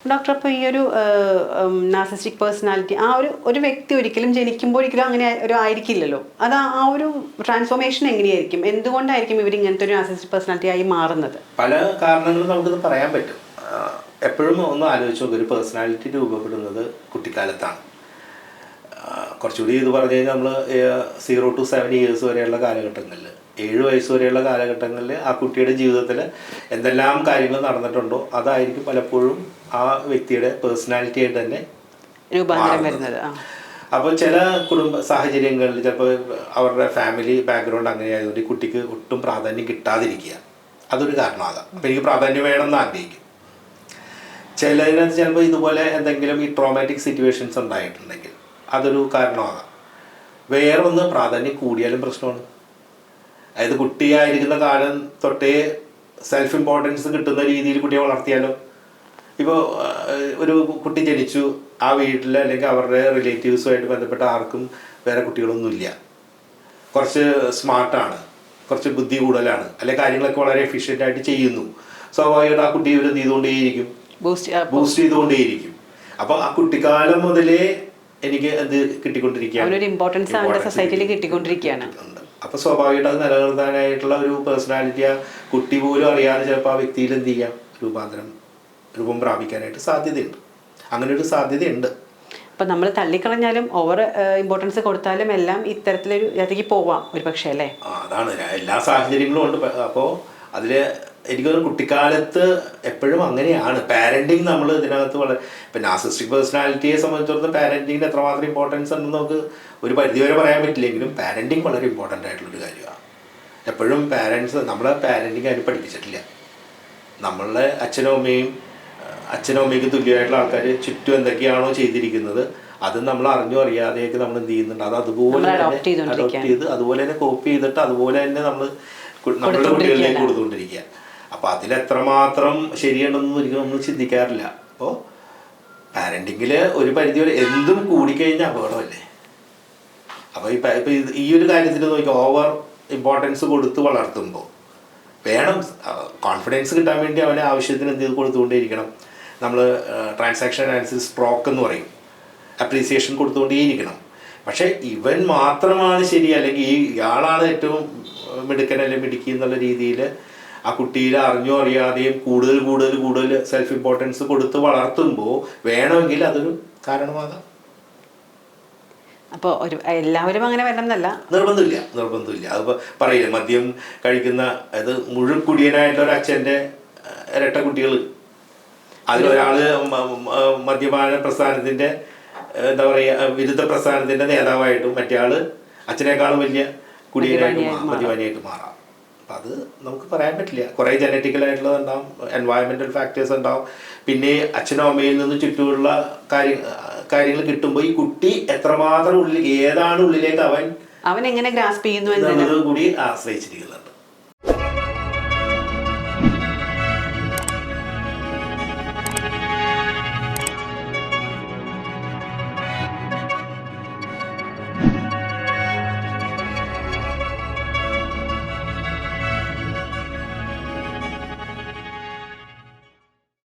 Doctor, അപ്പോൾ ഈ ഒരു നാർസിസ്റ്റിക് പേഴ്സണാലിറ്റി ഒരു വ്യക്തി ഒരിക്കലും ജനിക്കുമ്പോൾ ഒരിക്കലും അങ്ങനെ ഒരു ആയിരിക്കില്ലല്ലോ. അത് ആ ഒരു ട്രാൻസ്ഫോർമേഷൻ എങ്ങനെയായിരിക്കും? എന്തുകൊണ്ടായിരിക്കും ഇവർ ഇങ്ങനത്തെ ഒരു നാർസിസ്റ്റിക് പേഴ്സണാലിറ്റി ആയി മാറുന്നത്? പല കാരണങ്ങളും നമുക്കിത് പറയാൻ പറ്റും. എപ്പോഴും ഒന്ന് ആലോചിച്ച് നോക്കുക, ഒരു പേഴ്സണാലിറ്റി രൂപപ്പെടുന്നത് കുട്ടിക്കാലത്താണ്. കുറച്ചുകൂടി ഇത് പറഞ്ഞു കഴിഞ്ഞാൽ നമ്മൾ 0 to 7 years വരെയുള്ള കാലഘട്ടങ്ങളിൽ, 7 വയസ്സ് വരെയുള്ള കാലഘട്ടങ്ങളിൽ ആ കുട്ടിയുടെ ജീവിതത്തിൽ എന്തെല്ലാം കാര്യങ്ങൾ നടന്നിട്ടുണ്ടോ അതായിരിക്കും പലപ്പോഴും ആ വ്യക്തിയുടെ പേഴ്സണാലിറ്റി ആയിട്ട് തന്നെ രൂപാന്തരം വരുന്നത്. അപ്പോൾ ചില കുടുംബ സാഹചര്യങ്ങളിൽ ചിലപ്പോൾ അവരുടെ ഫാമിലി ബാക്ക്ഗ്രൗണ്ട് അങ്ങനെ ആയതുകൊണ്ട് ഈ കുട്ടിക്ക് ഒട്ടും പ്രാധാന്യം കിട്ടാതിരിക്കുക, അതൊരു കാരണമാകാം. അപ്പോൾ എനിക്ക് പ്രാധാന്യം വേണമെന്ന് ആഗ്രഹിക്കും. ചിലതിനകത്ത് ചിലപ്പോൾ ഇതുപോലെ എന്തെങ്കിലും ഈ ട്രോമാറ്റിക് സിറ്റുവേഷൻസ് ഉണ്ടായിട്ടുണ്ടെങ്കിൽ അതൊരു കാരണമാകാം. വേറൊന്ന്, പ്രാധാന്യം കൂടിയാലും പ്രശ്നമാണ്. അതായത് കുട്ടിയായിരിക്കുന്ന കാലം തൊട്ടേ സെൽഫ് ഇമ്പോർട്ടൻസ് കിട്ടുന്ന രീതിയിൽ കുട്ടിയെ വളർത്തിയാലോ. ഇപ്പോൾ ഒരു കുട്ടി ജനിച്ചു, ആ വീട്ടിൽ അല്ലെങ്കിൽ അവരുടെ റിലേറ്റീവ്സുമായിട്ട് ബന്ധപ്പെട്ട ആർക്കും വേറെ കുട്ടികളൊന്നുമില്ല, കുറച്ച് സ്മാർട്ടാണ്, കുറച്ച് ബുദ്ധി കൂടുതലാണ്, അല്ലെങ്കിൽ കാര്യങ്ങളൊക്കെ വളരെ എഫിഷ്യൻ്റായിട്ട് ചെയ്യുന്നു, സ്വാഭാവികമായിട്ട് ആ കുട്ടി ഇവർ ചെയ്തുകൊണ്ടേയിരിക്കും, ബൂസ്റ്റ് ചെയ്തുകൊണ്ടേയിരിക്കും. അപ്പോൾ ആ കുട്ടിക്കാലം മുതലേ എനിക്ക് എന്ത് കിട്ടിക്കൊണ്ടിരിക്കുകയാണ്, അപ്പോൾ സ്വാഭാവികമായിട്ട് അത് നിലനിർത്താനായിട്ടുള്ള ഒരു പേഴ്സണാലിറ്റി ആ കുട്ടി പോലും അറിയാതെ ചിലപ്പോൾ ആ വ്യക്തിയിൽ എന്ത് ചെയ്യാം, രൂപം പ്രാപിക്കാനായിട്ട് സാധ്യതയുണ്ട്. അങ്ങനെ ഒരു സാധ്യതയുണ്ട്. അപ്പം നമ്മൾ തള്ളിക്കളഞ്ഞാലും ഓവർ ഇമ്പോർട്ടൻസ് കൊടുത്താലും എല്ലാം ഇത്തരത്തിലൊരു ഇതിലേക്ക് പോവാം ഒരു പക്ഷേ, അല്ലേ? അതാണ്, എല്ലാ സാഹചര്യങ്ങളും ഉണ്ട്. അപ്പോൾ അതിൽ എനിക്കൊരു കുട്ടിക്കാലത്ത് എപ്പോഴും അങ്ങനെയാണ് പാരൻറ്റിങ്. നമ്മൾ ഇതിനകത്ത് വളരെ ഇപ്പം നാർസിസ്റ്റിക് പേഴ്സണാലിറ്റിയെ സംബന്ധിച്ചിടത്തോളം പാരൻറ്റിങ്ങിന് എത്രമാത്രം ഇമ്പോർട്ടൻസ് ഉണ്ടെന്ന് നമുക്ക് ഒരു പരിധിവരെ പറയാൻ പറ്റില്ലെങ്കിലും പാരൻറ്റിങ് വളരെ ഇമ്പോർട്ടൻ്റ് ആയിട്ടുള്ളൊരു കാര്യമാണ്. എപ്പോഴും പാരൻസ് നമ്മളെ പാരൻറ്റിങ് ആരും പഠിപ്പിച്ചിട്ടില്ല. നമ്മളുടെ അച്ഛനും അമ്മയ്ക്ക് തുല്യമായിട്ടുള്ള ആൾക്കാർ ചുറ്റും എന്തൊക്കെയാണോ ചെയ്തിരിക്കുന്നത് അത് നമ്മൾ അറിഞ്ഞോ അറിയാതെയൊക്കെ നമ്മൾ എന്ത് ചെയ്യുന്നുണ്ട്, അത് അതുപോലെ തന്നെ അഡോപ്റ്റ് ചെയ്ത് അതുപോലെ തന്നെ കോപ്പി ചെയ്തിട്ട് അതുപോലെ തന്നെ നമ്മളുടെ കുട്ടികളിലേക്ക് കൊടുത്തുകൊണ്ടിരിക്കുക. അപ്പോൾ അതിലെത്രമാത്രം ശരിയുണ്ടെന്ന് ഒരിക്കലും നമ്മൾ ചിന്തിക്കാറില്ല. അപ്പോൾ പാരൻറ്റിങ്ങിൽ ഒരു പരിധി വരെ എന്തും കൂടിക്കഴിഞ്ഞാൽ അപകടമല്ലേ. അപ്പോൾ ഇപ്പോൾ ഈ ഒരു കാര്യത്തിൽ നോക്കി ഓവർ ഇമ്പോർട്ടൻസ് കൊടുത്ത് വളർത്തുമ്പോൾ വേണം കോൺഫിഡൻസ് കിട്ടാൻ വേണ്ടി അവനെ ആവശ്യത്തിന് എന്ത് ചെയ്ത് കൊടുത്തുകൊണ്ടേയിരിക്കണം. നമ്മൾ ട്രാൻസാക്ഷൻ അനാലിസിസ് സ്ട്രോക്ക് എന്ന് പറയും, അപ്രീസിയേഷൻ കൊടുത്തുകൊണ്ടേയിരിക്കണം. പക്ഷേ ഇവൻ മാത്രമാണ് ശരി, അല്ലെങ്കിൽ ഇയാളാണ് ഏറ്റവും മിടുക്കൻ അല്ലെങ്കിൽ മിടുക്കി എന്നുള്ള രീതിയിൽ ആ കുട്ടിയിൽ അറിഞ്ഞോ അറിയാതെയും കൂടുതൽ സെൽഫ് ഇമ്പോർട്ടൻസ് കൊടുത്ത് വളർത്തുമ്പോൾ വേണമെങ്കിൽ അതൊരു കാരണമാകാം. അപ്പോൾ എല്ലാവരും അങ്ങനെ വരണമെന്നല്ല, നിർബന്ധമില്ല. അതിപ്പോൾ പറയില്ല, മദ്യം കഴിക്കുന്ന അത് മുഴുക്കുടിയനായിട്ടുള്ള ഒരു അച്ഛൻ്റെ ഇരട്ട കുട്ടികൾ, അതിലൊരാൾ മദ്യപാന പ്രസ്ഥാനത്തിൻ്റെ എന്താ പറയുക വിരുദ്ധ പ്രസ്ഥാനത്തിൻ്റെ നേതാവായിട്ടും മറ്റേ ആൾ അച്ഛനേക്കാളും വലിയ കുടിയനായിട്ടും മദ്യപാനിയായിട്ട് മാറാം. അപ്പം അത് നമുക്ക് പറയാൻ പറ്റില്ല. കുറേ ജനറ്റിക്കലായിട്ടുള്ളത് ഉണ്ടാവും, എൻവയറമെൻ്റൽ ഫാക്ടേഴ്സ് ഉണ്ടാവും, പിന്നെ അച്ഛനും അമ്മയിൽ നിന്ന് ചുറ്റുമുള്ള കാര്യങ്ങൾ കിട്ടുമ്പോൾ ഈ കുട്ടി എത്രമാത്രം ഏതാണ് ഉള്ളിലേക്ക് അവൻ എങ്ങനെ ഗ്രാസ്പ് ചെയ്യുന്നു എന്നുള്ളത് കൂടി ആശ്രയിച്ചിരിക്കുന്നുണ്ട്.